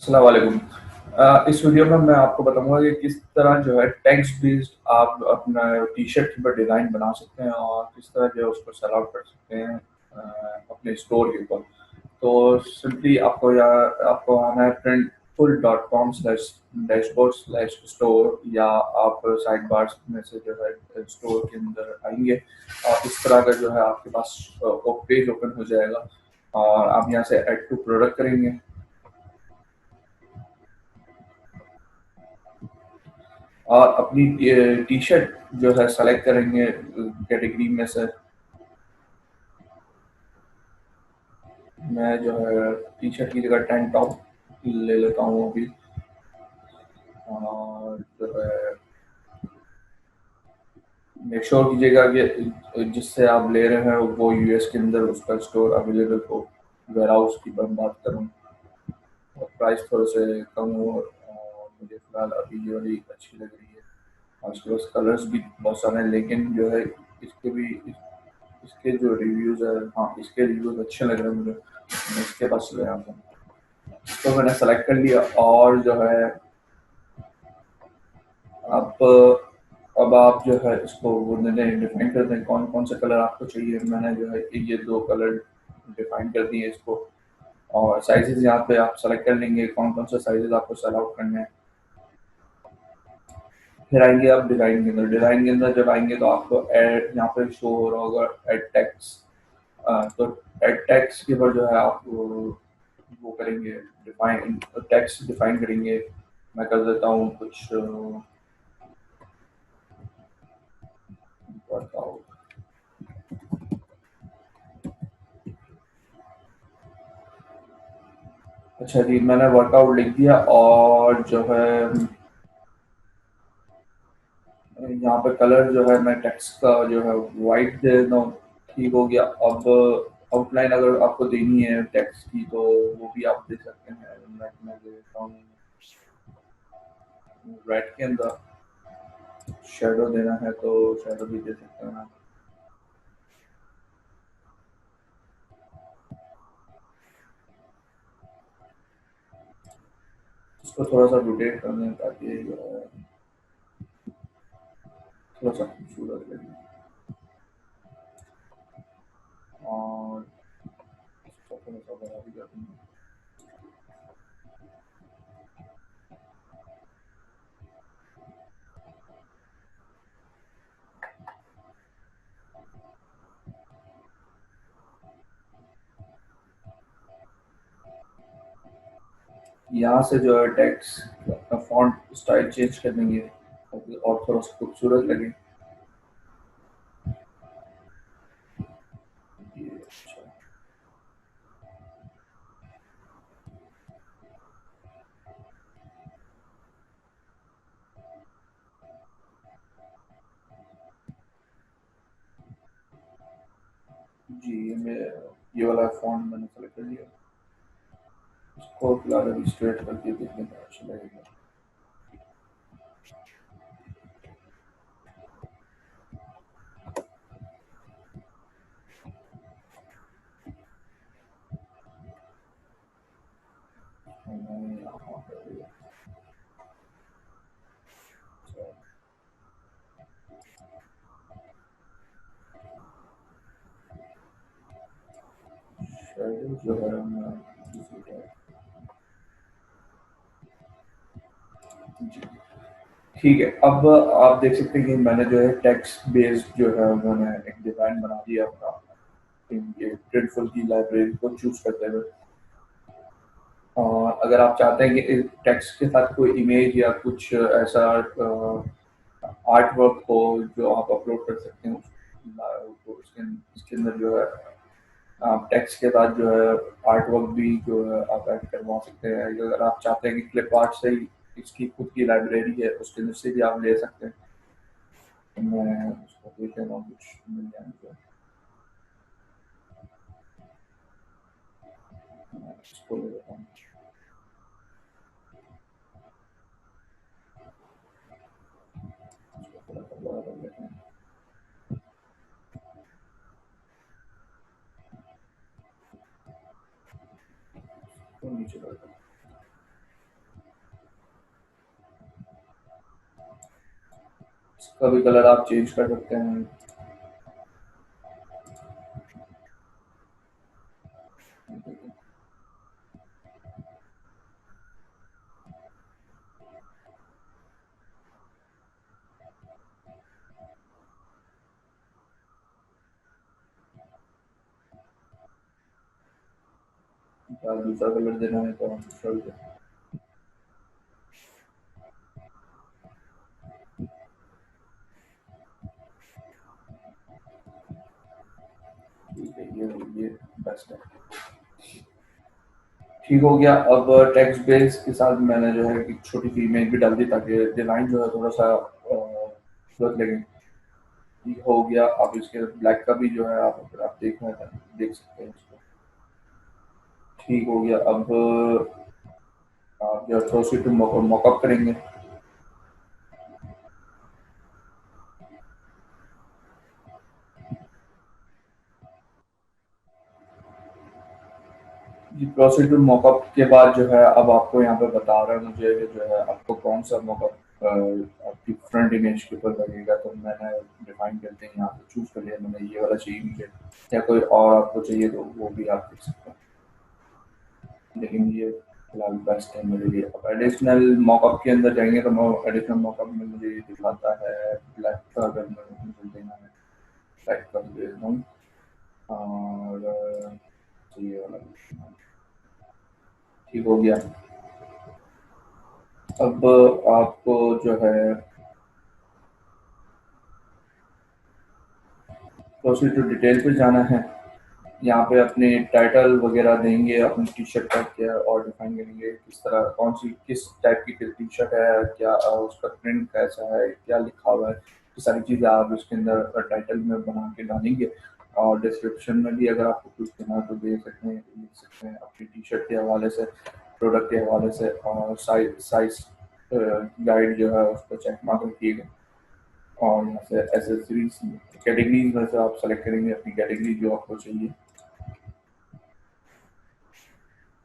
अस्सलाम वालेकुम। इस वीडियो में मैं आपको बताऊंगा कि किस तरह जो है टेक्स्ट बेस्ड आप अपना टी शर्ट के ऊपर डिज़ाइन बना सकते हैं और किस तरह जो है उसको सेल आउट कर सकते हैं अपने स्टोर के ऊपर। तो सिंपली आपको आना है printful.com/dashboard/store या आप साइड बार्स में से जो है स्टोर के अंदर आएंगे और इस तरह का जो है आपके पास पेज ओपन हो जाएगा और आप यहाँ से ऐड टू प्रोडक्ट करेंगे और अपनी टी शर्ट जो है सेलेक्ट करेंगे कैटेगरी में से। मैं जो है टी शर्ट की जगह टैंक टॉप ले लेता हूँ अभी। और जो है मेक श्योर कीजिएगा कि जिससे आप ले रहे हैं वो यूएस के अंदर उसका स्टोर अवेलेबल हो। वेयर हाउस की मैं बात करूँ और प्राइस थोड़े से कम हो और मुझे फ़िलहाल अभी ये वाली अच्छी लग रही है और इसके पास कलर्स भी बहुत सारे हैं लेकिन जो है इसके भी इसके जो रिव्यूज़ है, हाँ, इसके रिव्यूज़ अच्छे लग रहे हैं मुझे। मैं इसके पास ले आता हूँ। तो मैंने सेलेक्ट कर लिया और जो है आप अब आप जो है इसको वो डिफाइन कर दें कौन कौन से कलर आपको चाहिए। मैंने जो है ये दो कलर डिफाइन कर दिए इसको और साइजेस यहाँ पे आप सेलेक्ट कर लेंगे कौन कौन से साइजेस आपको सेल आउट करने हैं। फिर आएंगे आप डिज़ाइन के अंदर जब आएंगे तो आपको एड यहाँ पे शो हो रहा होगा एड टेक्स। तो एड टैक्स के ऊपर जो है आप वो करेंगे डिफाइन टैक्स डिफाइन करेंगे। मैं कर देता हूँ कुछ वर्कआउट। अच्छा जी, मैंने वर्कआउट लिख दिया और जो है यहाँ पे कलर जो है मैं टेक्स्ट का जो है वाइट दे देता हूँ। ठीक हो गया। अब आउटलाइन अगर आपको देनी है टेक्स्ट की तो वो भी आप दे सकते हैं। मैं दे देता हूँ रेड के अंदर। शेडो देना है तो शेडो भी दे सकते हैं। इसको थोड़ा सा रोटेट कर दें ताकि थोड़ा सा खूबसूरत लगे और इसको थोड़ा सा बड़ा भी कर दें। यहाँ से जो है टेक्स्ट अपना फॉन्ट स्टाइल चेंज कर देंगे ताकि और थोड़ा सा खूबसूरत लगे। ये अच्छा। जी ये वाला फॉन्ट मैंने सेलेक्ट कर लिया। इसको फिलहाल अभी स्ट्रेट करके देखने में अच्छा लगेगा। और मैंने यहाँ कर दिया। शेडो जो है मैं दूसरी टाइप। जी ठीक है। अब आप देख सकते हैं कि मैंने जो है टेक्स्ट बेस्ड जो है मैंने एक डिज़ाइन बना दिया अपना ये प्रिंटफुल की लाइब्रेरी को चूज करते हुए। और अगर आप चाहते हैं कि टेक्स्ट के साथ कोई इमेज या कुछ ऐसा आर्ट वर्क हो जो आप अपलोड कर सकते हैं तो इसके अंदर जो है आप टेक्स्ट के साथ जो है आर्ट वर्क भी जो है आप ऐड करवा सकते हैं। अगर आप चाहते हैं कि क्लिप आर्ट से ही इसकी खुद की लाइब्रेरी है उसके अंदर से भी आप ले सकते हैं। तो मैं उसको देख लेता हूँ कुछ मिल जाए तो मैं इसको ले लेता हूँ। इसको थोड़ा सा बड़ा कर लेते हैं। तो नीचे कर देते हैं। इसका भी कलर आप चेंज कर सकते हैं। या दूसरा कलर देना है तो हम दूसरा भी दें। ठीक है, ये बेस्ट है। ठीक हो गया। अब टेक्स्ट बेस के साथ मैंने जो है एक छोटी सी इमेज भी डाल दी ताकि डिजाइन जो है थोड़ा सा खूबसूरत लगे। ठीक हो गया। अब इसके ब्लैक का भी जो है आप अगर आप देखना चाहें देख सकते हैं इसको। ठीक हो गया। अब आप जो है प्रोसीड टू मॉकअप करेंगे। जी, प्रोसीड टू मॉकअप के बाद जो है अब आपको यहाँ पे बता रहा है मुझे कि जो है आपको कौन सा मॉकअप आपकी फ्रंट इमेज के ऊपर लगेगा। तो मैंने डिफाइन करते हैं यहाँ पे चूज कर लिया मैंने, ये वाला चाहिए मुझे, या कोई और आपको चाहिए तो वो भी आप देख सकते हैं, लेकिन ये फिलहाल बेस्ट है मेरे लिए। अब एडिशनल मॉकअप के अंदर जाएंगे तो एडिशनल मॉकअप में मुझे ये दिखाता है ब्लैक का, अगर मुझे देना है ब्लैक का दे देता हूँ। और ये वाला ठीक हो गया। अब आपको जो है प्रोसीड टू डिटेल पे जाना है। यहाँ पे अपने टाइटल वगैरह देंगे, अपनी टी शर्ट का क्या और डिफाइन करेंगे किस तरह, कौन सी किस टाइप की टी शर्ट है, क्या उसका प्रिंट कैसा है, क्या लिखा हुआ है, ये सारी चीज़ें आप उसके अंदर टाइटल में बना के डालेंगे। और डिस्क्रिप्शन में भी अगर आपको कुछ देना है तो दे सकते हैं, लिख सकते हैं अपनी टी शर्ट के हवाले से, प्रोडक्ट के हवाले से। और साइज साइज गाइड जो है उस पर चेक मार्क रखिएगा। और यहाँ से एसेसरीज कैटेगरीज में से आप सेलेक्ट करेंगे अपनी कैटेगरी जो आपको चाहिए।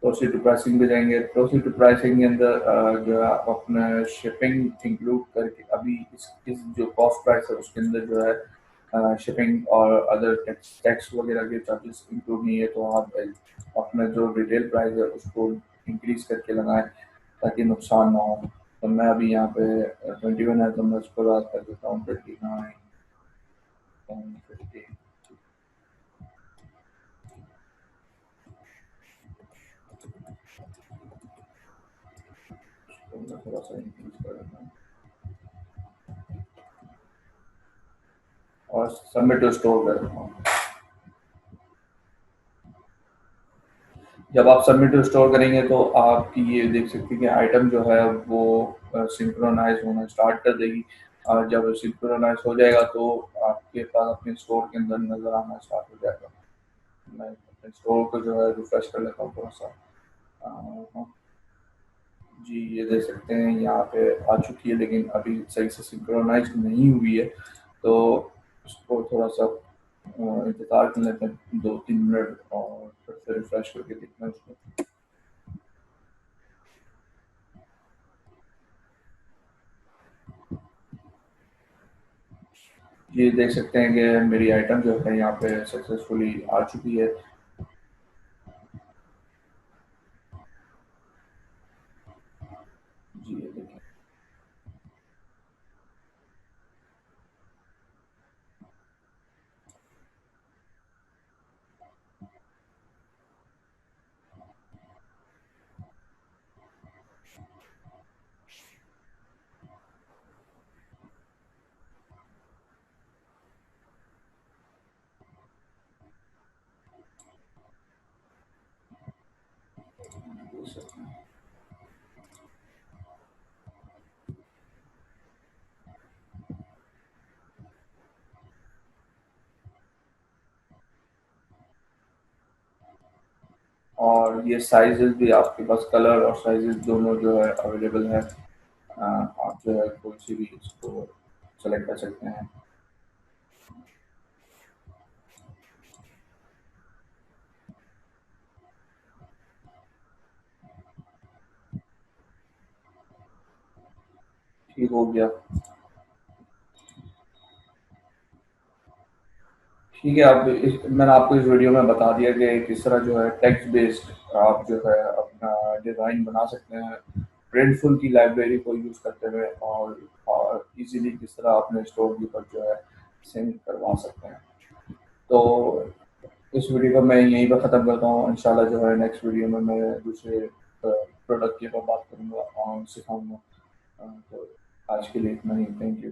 प्रोसीड टू प्राइसिंग पे जाएंगे। प्रोसीड टू प्राइसिंग के अंदर जो है आप अपना शिपिंग इंक्लूड करके अभी इस जो कॉस्ट प्राइस है उसके अंदर जो है शिपिंग और अदर टैक्स टैक्स वगैरह के चार्जेस इंक्लूड नहीं है, तो आप अपना जो रिटेल प्राइस है उसको इंक्रीज करके लगाएं ताकि नुकसान ना हो। तो मैं अभी यहाँ पे 21 है तो मैं उसको बात कर देता हूँ 29 50। तो मैं थोड़ा सा इंक्रीज कर देता हूँ और सबमिट टू स्टोर कर देता हूँ। जब आप सबमिट स्टोर करेंगे तो आपकी ये देख सकते हैं कि आइटम जो है वो सिंक्रोनाइज होना स्टार्ट कर देगी। और जब सिंक्रोनाइज हो जाएगा तो आपके पास अपने स्टोर के अंदर नज़र आना स्टार्ट हो जाएगा। मैं अपने स्टोर को जो है रिफ्रेश कर लेता हूँ थोड़ा सा। अ, जी, ये देख सकते हैं यहाँ पे आ चुकी है लेकिन अभी सही से सिंक्रोनाइज नहीं हुई है, तो उसको थोड़ा सा इंतज़ार कर लेते हैं 2-3 मिनट और फिर से रिफ्रेश करके देखना है उसको। ये देख सकते हैं कि मेरी आइटम जो है यहाँ पे सक्सेसफुली आ चुकी है। जी, ये देखिए। और ये साइजेस भी आपके पास कलर और साइजेस दोनों जो है अवेलेबल है। आप जो है कोई सी भी इसको सेलेक्ट कर सकते हैं। ठीक हो गया। ठीक है, मैंने आपको इस वीडियो में बता दिया कि किस तरह जो है टेक्स्ट बेस्ड आप जो है अपना डिज़ाइन बना सकते हैं प्रिंटफुल की लाइब्रेरी को यूज़ करते हुए, और इजीली किस तरह अपने स्टोर के ऊपर जो है सिंक करवा सकते हैं। तो इस वीडियो को मैं यहीं पर ख़त्म करता हूँ। इंशाल्लाह जो है नेक्स्ट वीडियो में मैं दूसरे प्रोडक्ट के ऊपर बात करूँगा और सिखाऊंगा। तो आज के लिए इतना ही, थैंक यू।